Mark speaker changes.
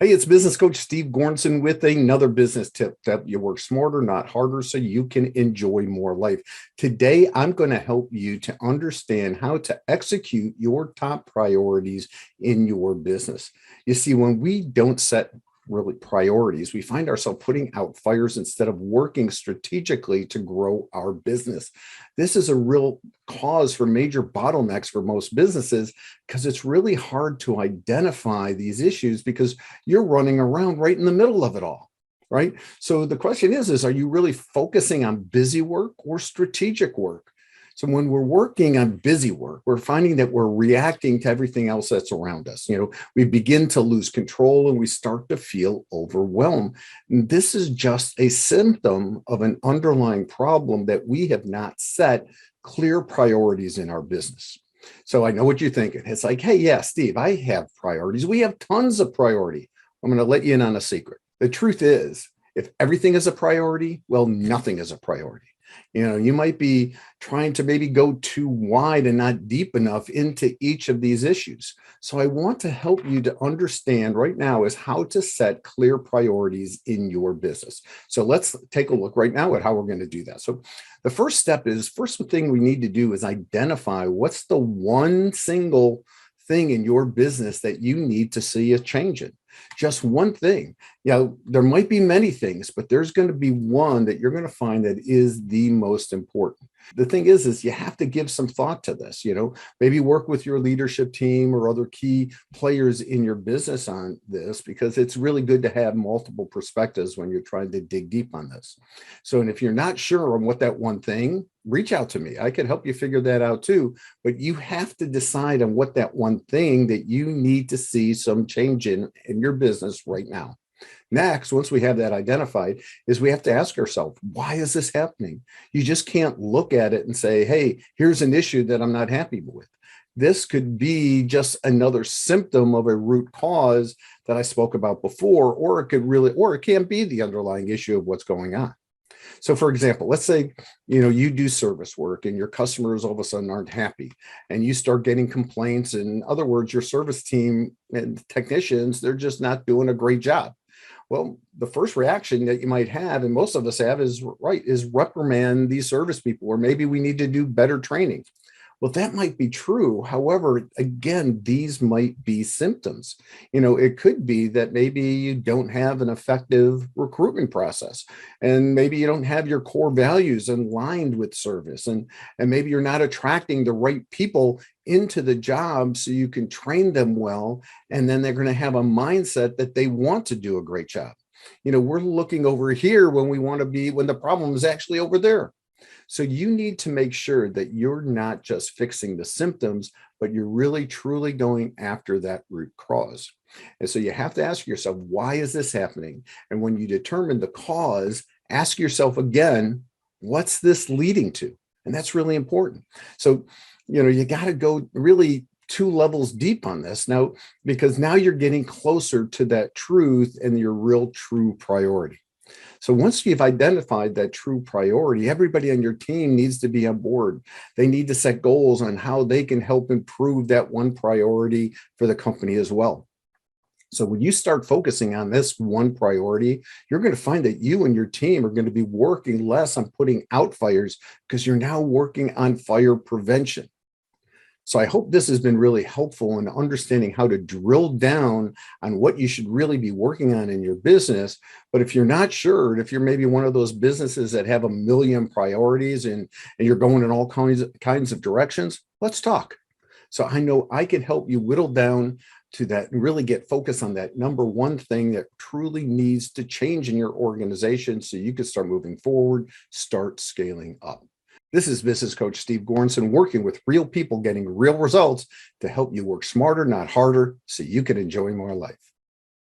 Speaker 1: Hey, it's business coach Steve Gornson with another business tip that you work smarter, not harder, so you can enjoy more life. Today, I'm going to help you to understand how to execute your top priorities in your business. You see, when we don't set really priorities, we find ourselves putting out fires instead of working strategically to grow our business. This is a real cause for major bottlenecks for most businesses because it's really hard to identify these issues because you're running around right in the middle of it all. Right. So the question is are you really focusing on busy work or strategic work? So when we're working on busy work, we're finding that we're reacting to everything else that's around us. We begin to lose control and we start to feel overwhelmed. And this is just a symptom of an underlying problem that we have not set clear priorities in our business. So I know what you're thinking. It's like, hey, yeah, Steve, I have priorities. We have tons of priority. I'm going to let you in on a secret. The truth is, if everything is a priority, well, nothing is a priority. You might be trying to maybe go too wide and not deep enough into each of these issues. So I want to help you to understand right now is how to set clear priorities in your business. So let's take a look right now at how we're going to do that. So the first thing we need to do is identify what's the one single thing in your business that you need to see a change in. Just one thing. There might be many things, but there's going to be one that you're going to find that is the most important. The thing is you have to give some thought to this, maybe work with your leadership team or other key players in your business on this, because it's really good to have multiple perspectives when you're trying to dig deep on this. So, and if you're not sure on what that one thing, reach out to me. I can help you figure that out too, but you have to decide on what that one thing that you need to see some change in your business right now. Next, once we have that identified, is we have to ask ourselves, why is this happening? You just can't look at it and say, hey, here's an issue that I'm not happy with. This could be just another symptom of a root cause that I spoke about before, or it can be the underlying issue of what's going on. So for example, let's say, you do service work and your customers all of a sudden aren't happy and you start getting complaints. In other words, your service team and technicians, they're just not doing a great job. Well, the first reaction that you might have, and most of us have, is reprimand these service people, or maybe we need to do better training. Well, that might be true. However, again, these might be symptoms. It could be that maybe you don't have an effective recruitment process, and maybe you don't have your core values aligned with service, and maybe you're not attracting the right people into the job so you can train them well, and then they're going to have a mindset that they want to do a great job. We're looking over here when the problem is actually over there. So you need to make sure that you're not just fixing the symptoms, but you're really truly going after that root cause. And so you have to ask yourself, why is this happening? And when you determine the cause, ask yourself again, what's this leading to? And that's really important. So, you got to go really 2 levels deep on this now, because now you're getting closer to that truth and your real true priority. So once you've identified that true priority, everybody on your team needs to be on board. They need to set goals on how they can help improve that one priority for the company as well. So when you start focusing on this one priority, you're going to find that you and your team are going to be working less on putting out fires because you're now working on fire prevention. So I hope this has been really helpful in understanding how to drill down on what you should really be working on in your business. But if you're not sure, if you're maybe one of those businesses that have a million priorities and you're going in all kinds of directions, let's talk. So I know I can help you whittle down to that and really get focused on that number one thing that truly needs to change in your organization so you can start moving forward, start scaling up. This is business coach Steve Gornson, working with real people getting real results to help you work smarter, not harder, so you can enjoy more life.